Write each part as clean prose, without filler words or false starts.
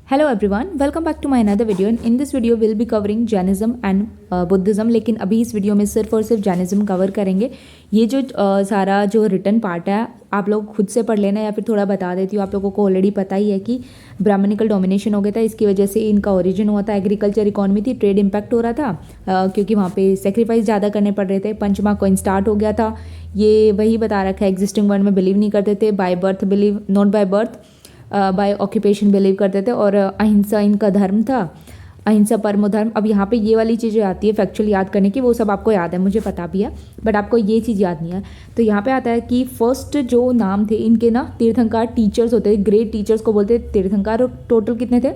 Hello everyone, welcome back to my another video and in this video we'll be covering Jainism and Buddhism। लेकिन अभी इस video में सिर्फ और सिर्फ जैनिज़्म कवर करेंगे। ये जो सारा जो रिटन पार्ट है आप लोग खुद से पढ़ लेना या फिर थोड़ा बता देती हूँ। आप लोगों को ऑलरेडी पता ही है कि ब्राह्मणिकल डोमिनेशन हो गया था, इसकी वजह से इनका ओरिजिन हुआ था। एग्रीकल्चर इकॉनमी थी, ट्रेड इम्पैक्ट हो रहा था क्योंकि वहाँ पे सेक्रीफाइस ज़्यादा करने पड़ रहे थे। पंचमा कॉइन स्टार्ट हो गया था। ये वही बता रखा है, एग्जिस्टिंग वर्ल्ड में बिलीव नहीं करते थे, by birth believe, not by birth, by occupation believe करते थे और अहिंसा इनका धर्म था, अहिंसा परमो धर्म। अब यहाँ पे ये वाली चीज़ें आती है फैक्चुअल याद करने की, वो सब आपको याद है, मुझे पता भी है, बट आपको ये चीज़ याद नहीं है। तो यहाँ पे आता है कि फर्स्ट जो नाम थे इनके ना तीर्थंकार टीचर्स होते थे, ग्रेट टीचर्स को बोलते थे तीर्थंकार। और टोटल कितने थे?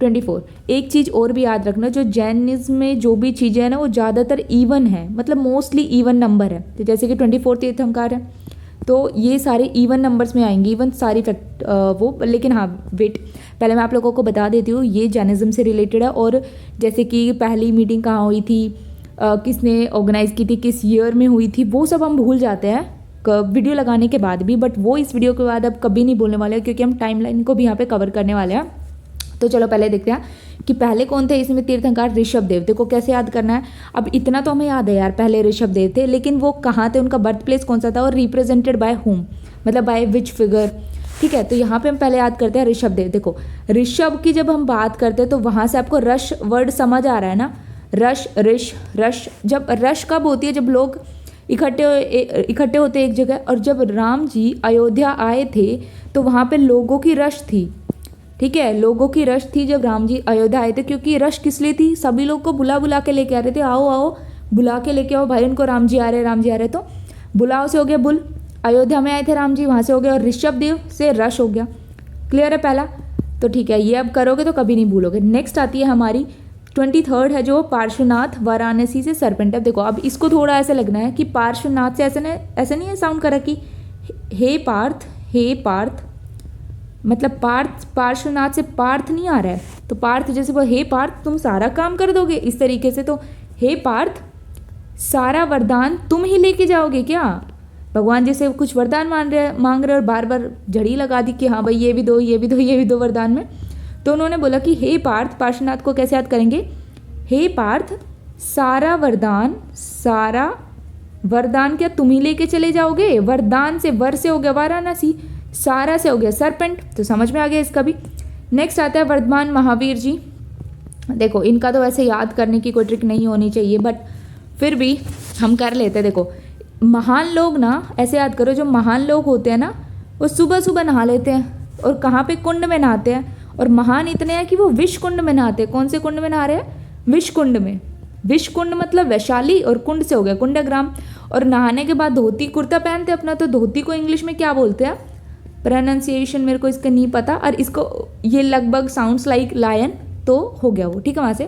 24। एक चीज़ और भी याद रखना, जो जैनिज्म में जो भी चीज़ें हैं ना वो ज़्यादातर इवन है, मतलब मोस्टली इवन नंबर है। तो जैसे कि 24 तीर्थंकार है तो ये सारे इवन नंबर्स में आएंगे, इवन सारी फैक्ट वो। लेकिन हाँ वेट, पहले मैं आप लोगों को बता देती हूँ ये जैनिज्म से रिलेटेड है। और जैसे कि पहली मीटिंग कहाँ हुई थी, किसने ऑर्गेनाइज़ की थी, किस ईयर में हुई थी, वो सब हम भूल जाते हैं वीडियो लगाने के बाद भी, बट वो इस वीडियो के बाद अब कभी नहीं भूलने वाले हैं क्योंकि हम टाइमलाइन को भी यहाँ पे कवर करने वाले हैं। तो चलो पहले देखते हैं कि पहले कौन थे इसमें तीर्थंकार। ऋषभ देव। देखो कैसे याद करना है, अब इतना तो हमें याद है यार, पहले ऋषभ देव थे, लेकिन वो कहाँ थे, उनका बर्थ प्लेस कौन सा था और रिप्रेजेंटेड बाय हुम, मतलब बाय विच फिगर। ठीक है, तो यहाँ पे हम पहले याद करते हैं ऋषभ देव। देखो ऋषभ की जब हम बात करते हैं तो वहाँ से आपको रश वर्ड समझ आ रहा है ना, रश ऋष रश। जब रश कब होती है, जब लोग इकट्ठे होते एक जगह। और जब राम जी अयोध्या आए थे तो वहाँ पे लोगों की रश थी। ठीक है, लोगों की रश थी जब राम जी अयोध्या आए थे, क्योंकि रश किस लिए थी, सभी लोग को बुला बुला के लेके आ रहे थे, आओ आओ बुला के लेके आओ भाई उनको, राम जी आ रहे, राम जी आ रहे। तो बुलाओ से हो गया बुल, अयोध्या में आए थे राम जी, वहाँ से हो गया, और ऋषभ देव से रश हो गया। क्लियर है पहला? तो ठीक है, ये अब करोगे तो कभी नहीं भूलोगे। नेक्स्ट आती है हमारी 23rd है जो पार्श्वनाथ, वाराणसी से सरपेंट। अब देखो अब इसको थोड़ा ऐसे लगना है कि पार्श्वनाथ से ऐसे नहीं है साउंड करा कि हे पार्थ, हे पार्थ, मतलब पार्थ, पार्श्वनाथ से पार्थ नहीं आ रहा है। तो पार्थ जैसे वो हे पार्थ तुम सारा काम कर दोगे इस तरीके से, तो हे पार्थ सारा वरदान तुम ही लेके जाओगे क्या? भगवान जी से कुछ वरदान मांग रहे और बार बार झड़ी लगा दी कि हाँ भाई ये भी दो, ये भी दो, ये भी दो वरदान में। तो उन्होंने बोला कि हे पार्थ, पार्श्वनाथ को कैसे याद करेंगे, हे पार्थ सारा वरदान क्या तुम ही लेके चले जाओगे? वरदान से वर से हो गया वाराणसी, सारा से हो गया सरपेंट। तो समझ में आ गया इसका भी। नेक्स्ट आता है वर्धमान महावीर जी। देखो इनका तो वैसे याद करने की कोई ट्रिक नहीं होनी चाहिए, बट फिर भी हम कर लेते हैं। देखो महान लोग ना ऐसे याद करो, जो महान लोग होते हैं ना वो सुबह सुबह नहा लेते हैं, और कहाँ पे, कुंड में नहाते हैं। और महान इतने हैं कि वो विष कुंड में नहाते हैं। कौन से कुंड में नहा रहे हैं? विष कुंड में। विष कुंड मतलब वैशाली, और कुंड से हो गया कुंडग्राम। और नहाने के बाद धोती कुर्ता पहनते अपना, तो धोती को इंग्लिश में क्या बोलते हैं? प्रोनाउंसिएशन मेरे को इसका नहीं पता, और इसको ये लगभग साउंड्स लाइक लायन, तो हो गया वो। ठीक है, वहाँ से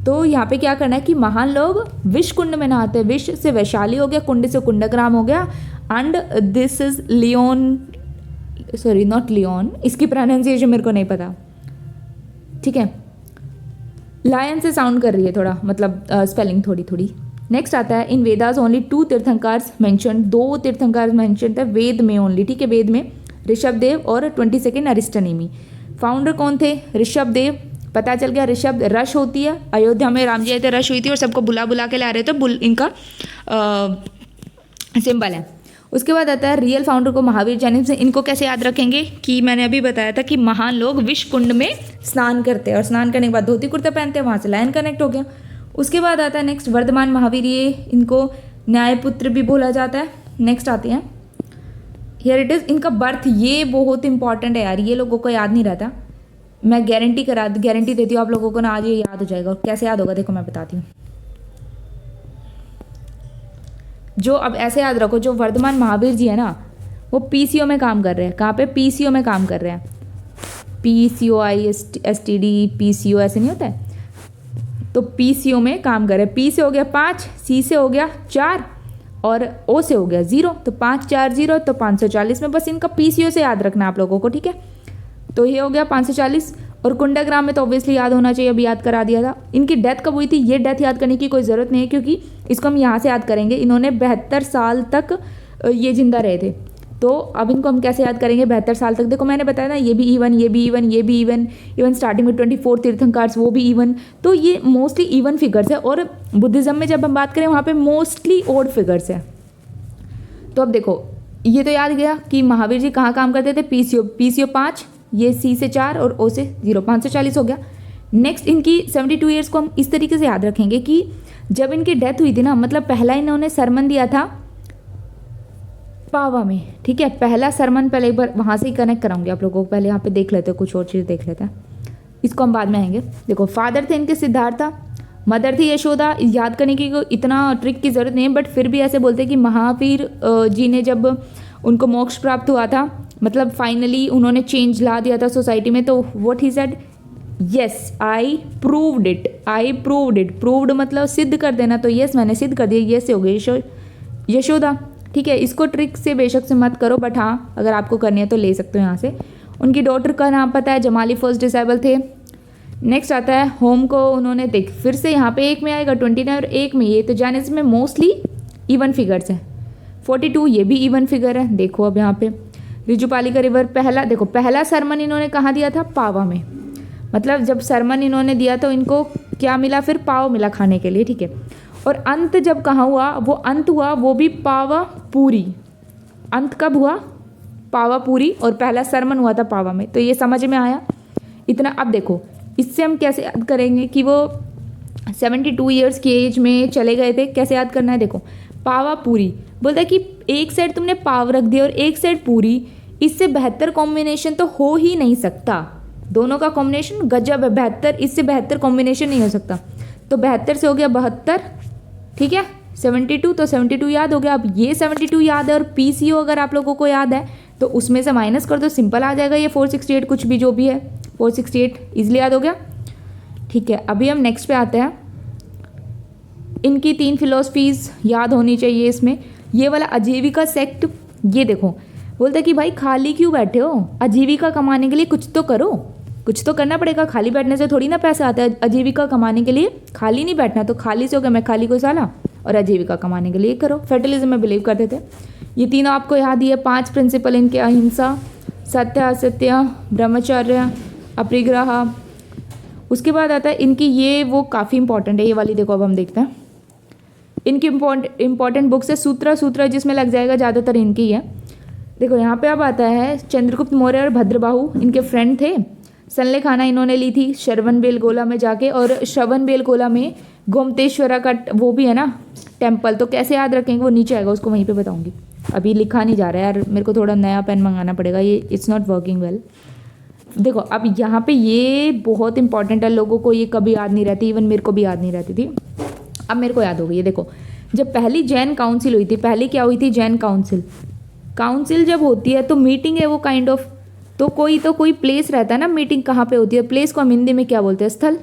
तो यहाँ पे क्या करना है कि महान लोग विष कुंड में नहाते हैं। विष से वैशाली हो गया, कुंड से कुंडग्राम हो गया। And this is Leon, sorry not Leon, इसकी प्रोनाउंसिएशन मेरे को नहीं पता। ठीक है, लायन से साउंड कर रही है थोड़ा, मतलब स्पेलिंग थोड़ी थोड़ी। नेक्स्ट आता है इन वेदास ओनली 2 तीर्थंकार्स मेंशन, 2 तीर्थंकार मेंशन है वेद में ओनली। ठीक है, वेद में ऋषभ देव और 22 अरिष्टनेमी। फाउंडर कौन थे? ऋषभ देव। पता चल गया, ऋषभ रश होती है, अयोध्या में राम जी आए थे, रश हुई थी और सबको बुला बुला के ला रहे थे, बुल इनका सिंबल है। उसके बाद आता है रियल फाउंडर को महावीर जैनिज्म से। इनको कैसे याद रखेंगे कि मैंने अभी बताया था कि महान लोग विष कुंड में स्नान करते हैं, और स्नान करने के बाद धोती कुर्ता पहनते हैं, वहाँ से लाइन कनेक्ट हो गया। उसके बाद आता है नेक्स्ट वर्धमान महावीर, ये इनको न्यायपुत्र भी बोला जाता है। नेक्स्ट आते हैं, हियर इट इज़ इनका बर्थ। ये बहुत इंपॉर्टेंट है यार, ये लोगों को याद नहीं रहता। मैं गारंटी देती हूँ आप लोगों को ना आज ये याद हो जाएगा। और कैसे याद होगा देखो मैं बताती हूँ। जो अब ऐसे याद रखो, जो वर्धमान महावीर जी है ना वो पीसीओ में काम कर रहे हैं। कहाँ पे? पीसीओ में काम कर रहे हैं। PCOISTD PCO ऐसे नहीं होता है, तो पीसीओ में काम कर रहे हैं। पी से हो गया 5, सी से हो गया 4 और ओ से हो गया 0, तो 5 4 0, तो 540 में। बस इनका पीसीओ से याद रखना आप लोगों को। ठीक है, तो ये हो गया 540। और कुंडग्राम में तो ऑब्वियसली याद होना चाहिए, अभी याद करा दिया था। इनकी डेथ कब हुई थी? ये डेथ याद करने की कोई ज़रूरत नहीं है क्योंकि इसको हम यहाँ से याद करेंगे। इन्होंने 72 साल तक ये जिंदा रहे थे। तो अब इनको हम कैसे याद करेंगे 72 साल तक। देखो मैंने बताया ना, ये भी इवन, ये भी इवन, ये भी इवन, इवन स्टार्टिंग में 24 तीर्थंकर्स वो भी इवन, तो ये मोस्टली इवन फिगर्स है। और बुद्धिज़्म में जब हम बात करें वहाँ पे मोस्टली ओड फिगर्स है। तो अब देखो ये तो याद गया कि महावीर जी कहाँ काम करते थे, पीसीओ 5, ये सी से 4 और ओ से 0, 540 हो गया। नेक्स्ट इनकी 72 ईयर्स को हम इस तरीके से याद रखेंगे कि जब इनकी डेथ हुई थी ना, मतलब पहला इन्होंने सरमन दिया था पावा में, ठीक है, पहला सरमन पहले एक बार वहाँ से ही कनेक्ट कराऊंगी आप लोगों को, पहले यहाँ पे देख लेते हैं, कुछ और चीज़ देख लेते हैं, इसको हम बाद में आएंगे। देखो फादर थे इनके सिद्धार्था, मदर थी यशोदा। याद करने की इतना ट्रिक की ज़रूरत नहीं है, बट फिर भी ऐसे बोलते हैं कि महावीर जी ने जब उनको मोक्ष प्राप्त हुआ था, मतलब फाइनली उन्होंने चेंज ला दिया था सोसाइटी में, तो what he said, yes I proved it, I proved it, proved मतलब सिद्ध कर देना, तो यस मैंने सिद्ध कर दिया, यस से हो गई यशोदा, ठीक है। इसको ट्रिक से बेशक से मत करो, बट हाँ अगर आपको करनी है तो ले सकते हो यहाँ से। उनकी डॉटर का नाम पता है, जमाली फर्स्ट डिसेबल थे। नेक्स्ट आता है होम को उन्होंने, देख फिर से यहाँ पे एक में आएगा 29 और एक में ये, तो जैनिज्म में मोस्टली इवन फिगर्स हैं। 42 ये भी इवन फिगर है। देखो अब यहाँ पे रिजुपाली का रिवर, पहला देखो पहला सरमन इन्होंने कहाँ दिया था, पावा में, मतलब जब सरमन इन्होंने दिया तो इनको क्या मिला, फिर पाव मिला खाने के लिए, ठीक है। और अंत जब कहाँ हुआ, वो अंत हुआ वो भी पावा पूरी, अंत कब हुआ, पावा पूरी, और पहला सरमन हुआ था पावा में। तो ये समझ में आया इतना। अब देखो इससे हम कैसे याद करेंगे कि वो 72 ईयर्स की एज में चले गए थे, कैसे याद करना है। देखो पावा पूरी बोलता है कि एक साइड तुमने पाव रख दिया और एक साइड पूरी, इससे बेहतर कॉम्बिनेशन तो हो ही नहीं सकता, दोनों का कॉम्बिनेशन गजब है, बेहतर, इससे बेहतर कॉम्बिनेशन नहीं हो सकता। तो 72 से हो गया 72, ठीक है, 72, तो 72 याद हो गया। अब ये 72 याद है और पीसीओ अगर आप लोगों को याद है तो उसमें से माइनस कर दो, सिंपल आ जाएगा ये 468, कुछ भी जो भी है 468 इजिली याद हो गया, ठीक है। अभी हम नेक्स्ट पे आते हैं। इनकी 3 फिलोसफीज याद होनी चाहिए इसमें। ये वाला आजीविका सेक्ट, ये देखो बोलता है कि भाई खाली क्यों बैठे हो, आजीविका कमाने के लिए कुछ तो करो, कुछ तो करना पड़ेगा, खाली बैठने से थोड़ी ना पैसा आता है। आजीविका कमाने के लिए खाली नहीं बैठना, तो खाली से हो गया मैं खाली को साला, और आजीविका कमाने के लिए करो। फेटलिज्म में बिलीव करते थे। ये तीनों आपको याद ही है, 5 प्रिंसिपल इनके, अहिंसा, सत्य असत्य, ब्रह्मचर्य, अपरिग्रह। उसके बाद आता है इनकी ये, वो काफ़ी इंपॉर्टेंट है ये वाली, देखो अब हम देखते हैं। इनकी इंपॉर्टेंट बुक्स है सूत्र जिसमें लग जाएगा ज़्यादातर इनकी है। देखो यहाँ पे अब आता है चंद्रगुप्त मौर्य और भद्रबाहु इनके फ्रेंड थे। संलेखाना इन्होंने ली थी श्रवणबेलगोला में जाके, और श्रवणबेलगोला में गोमतेश्वरा का वो भी है ना टेम्पल, तो कैसे याद रखेंगे वो नीचे आएगा, उसको वहीं पे बताऊंगी। अभी लिखा नहीं जा रहा है यार, मेरे को थोड़ा नया पेन मंगाना पड़ेगा, ये इट्स नॉट वर्किंग वेल। देखो अब यहाँ पे ये बहुत इंपॉर्टेंट है, लोगों को ये कभी याद नहीं रहती, इवन मेरे को भी याद नहीं रहती थी, अब मेरे को याद हो गई है। देखो जब पहली जैन काउंसिल हुई थी, पहली क्या हुई थी, जैन काउंसिल। काउंसिल जब होती है तो मीटिंग है वो काइंड ऑफ, तो कोई प्लेस रहता है ना, मीटिंग कहाँ पे होती है, प्लेस को हम हिंदी में क्या बोलते हैं, स्थल।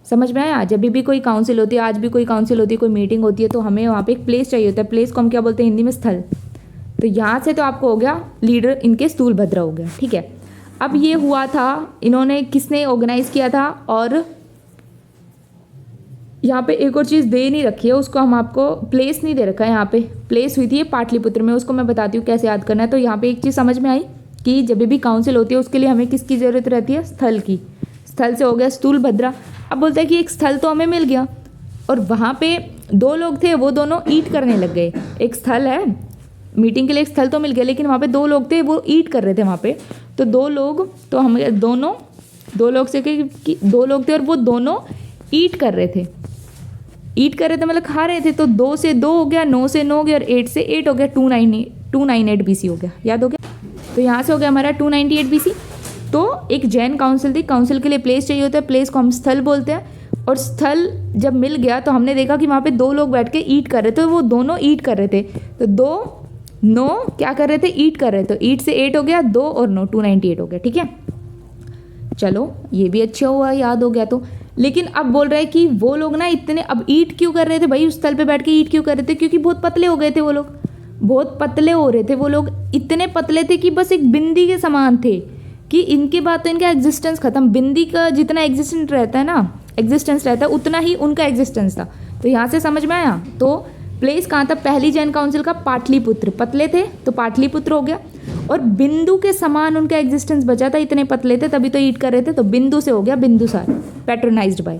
समझ में आया, जब भी कोई काउंसिल होती है, आज भी कोई काउंसिल होती है, कोई मीटिंग होती है, तो हमें वहाँ पे एक प्लेस चाहिए होता है, प्लेस को हम क्या बोलते हैं हिंदी में, स्थल। तो यहाँ से तो आपको हो गया लीडर इनके स्थूलभद्र हो गया, ठीक है। अब ये हुआ था, इन्होंने किसने ऑर्गेनाइज किया था, और यहाँ पे एक और चीज़ दे नहीं रखी है, उसको हम आपको प्लेस नहीं दे रखा है, यहाँ पे प्लेस हुई थी ये पाटलिपुत्र में, उसको मैं बताती हूँ कैसे याद करना है। तो यहाँ पे एक चीज़ समझ में आई कि जब भी काउंसिल होती है उसके लिए हमें किसकी ज़रूरत रहती है, स्थल की। स्थल से हो गया स्थूलभद्रा। अब बोलते हैं कि एक स्थल तो हमें मिल गया, और वहाँ पे 2 लोग थे, वो दोनों ईट करने लग गए। एक स्थल है, मीटिंग के लिए एक स्थल तो मिल गया, लेकिन वहाँ पे 2 लोग थे, वो ईट कर रहे थे वहाँ पे। तो 2 लोग, तो हम दोनों 2 लोग से कि 2 लोग थे और वो दोनों ईट कर रहे थे, ईट कर रहे थे मतलब खा रहे थे। तो 2 से 2 हो गया, 9 से 9 हो गया, और 8 से 8 हो गया, 298 BC हो गया, याद हो गया। तो यहाँ से हो गया हमारा 298 BC। तो एक जैन काउंसिल थी, काउंसिल के लिए प्लेस चाहिए होता है, प्लेस को हम स्थल बोलते हैं। और स्थल जब मिल गया तो हमने देखा कि वहाँ पे 2 लोग बैठ के ईट कर रहे थे, वो दोनों ईट कर रहे थे। तो 2 9 क्या कर रहे थे, ईट कर रहे थे। तो ईट से 8 हो गया, 2 और 9 298 हो गया, ठीक है। चलो ये भी अच्छा हुआ, याद हो गया। तो लेकिन अब बोल रहे हैं कि वो लोग ना इतने, अब ईट क्यों कर रहे थे भाई, उस स्थल पे बैठ के ईट क्यों कर रहे थे, क्योंकि बहुत पतले हो गए थे वो लोग, बहुत पतले हो रहे थे वो लोग, इतने पतले थे कि बस एक बिंदी के समान थे, कि इनके बाद तो इनका एग्जिस्टेंस खत्म। बिंदी का जितना एग्जिस्टेंस रहता है ना, एग्जिस्टेंस रहता है, उतना ही उनका एग्जिस्टेंस था। तो यहाँ से समझ में आया। तो प्लेस कहाँ था पहली जैन काउंसिल का? पाटलिपुत्र। पतले थे तो पाटलिपुत्र हो गया, और बिंदु के समान उनका एग्जिस्टेंस बचा था, इतने पतले थे तभी तो ईट कर रहे थे, तो बिंदु से हो गया Bindusara, patronised bye.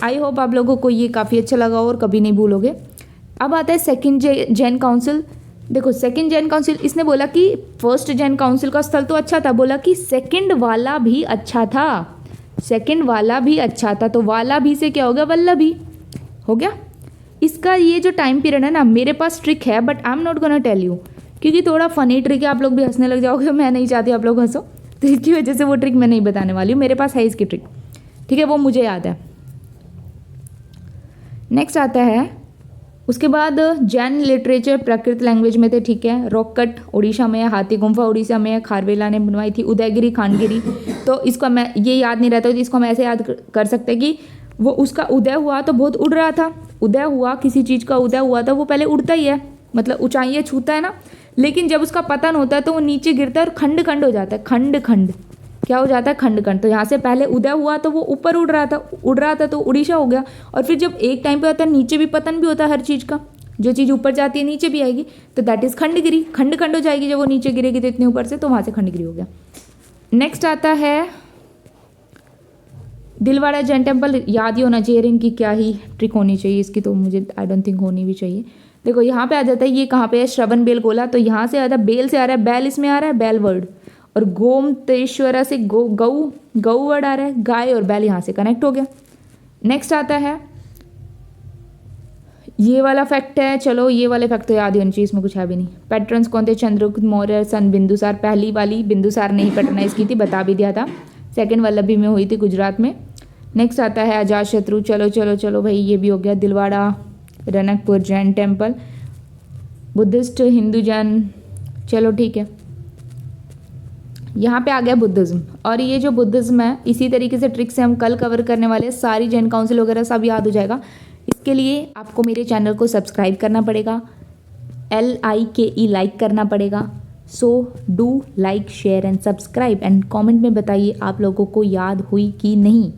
I hope आप लोगों को ये काफ़ी अच्छा लगा और कभी नहीं भूलोगे। अब आता है सेकंड जैन काउंसिल। देखो सेकंड जैन काउंसिल, इसने बोला कि फर्स्ट जैन काउंसिल का स्थल तो अच्छा था, बोला कि सेकंड वाला भी अच्छा था, सेकंड वाला भी अच्छा था, तो वाला भी से क्या हो गया? वल्लभी हो गया। इसका ये जो टाइम पीरियड है ना, मेरे पास ट्रिक है but I am not gonna tell you, क्योंकि थोड़ा फनी ट्रिक है, आप लोग भी हंसने लग जाओगे, मैं नहीं चाहती आप लोग हंसो, तो इसकी वजह से वो ट्रिक मैं नहीं बताने वाली हूँ। मेरे पास है इसकी ट्रिक, ठीक है, वो मुझे याद है। नेक्स्ट आता है उसके बाद जैन लिटरेचर प्राकृत लैंग्वेज में थे, ठीक है। रॉक कट उड़ीसा में है, हाथी गुम्फा उड़ीसा में है, खारवेला ने बनवाई थी, उदयगिरी खानगिरी, तो इसको मैं ये याद नहीं रहता, तो इसको हम ऐसे याद कर सकते हैं कि वो उसका उदय हुआ तो बहुत उड़ रहा था, उदय हुआ किसी चीज़ का उदय हुआ था वो पहले उड़ता ही है, मतलब ऊंचाइयाँ छूता है ना, लेकिन जब उसका पतन होता है तो वो नीचे गिरता है और खंड खंड हो जाता है, खंड खंड क्या हो जाता है? खंड खंड। तो यहाँ से पहले उदय हुआ तो वो ऊपर उड़ रहा था तो उड़ीसा हो गया, और फिर जब एक टाइम पे होता है नीचे भी पतन भी होता है हर चीज़ का, जो चीज़ ऊपर जाती है नीचे भी आएगी, तो दैट इज़ खंडगिरी, खंड खंड हो जाएगी जब वो नीचे गिरेगी तो इतने ऊपर से, तो वहाँ से खंडगिरी हो गया। नेक्स्ट आता है दिलवाड़ा जैन टेम्पल, याद ही होना चाहिए, इनकी क्या ही ट्रिक होनी चाहिए इसकी, तो मुझे आई डोंट थिंक होनी भी चाहिए। देखो यहाँ पे आ जाता है, ये कहाँ पे है? श्रवण बेल गोला, तो यहाँ से आता है बेल से आ रहा है, बैल इसमें आ रहा है, बैल वर्ड, और गोमतेश्वरा से गौ वर्ड आ रहा है, गाय और बैल यहाँ से कनेक्ट हो गया। नेक्स्ट आता है ये वाला फैक्ट है, चलो ये वाले फैक्ट तो याद ही होनी चाहिए, इसमें कुछ है भी नहीं। पैट्रन्स कौन थे? चंद्रगुप्त मौर्य, सन बिंदुसार, पहली वाली बिंदुसार ने ही पैट्रनाइज की थी, बता भी दिया था। सेकंड वल्लभी में हुई थी गुजरात में। नेक्स्ट आता है अजातशत्रु, चलो चलो चलो भाई ये भी हो गया। दिलवाड़ा रनकपुर जैन टेम्पल, बुद्धिस्ट हिंदू जैन, चलो ठीक है। यहाँ पे आ गया बुद्धिज्म, और ये जो बुद्धिज्म है इसी तरीके से ट्रिक से हम कल कवर करने वाले हैं, सारी जैन काउंसिल वगैरह सब याद हो जाएगा। इसके लिए आपको मेरे चैनल को सब्सक्राइब करना पड़ेगा, LIKE लाइक करना पड़ेगा। So do like share and subscribe and comment में बताइए आप लोगों को याद हुई कि नहीं।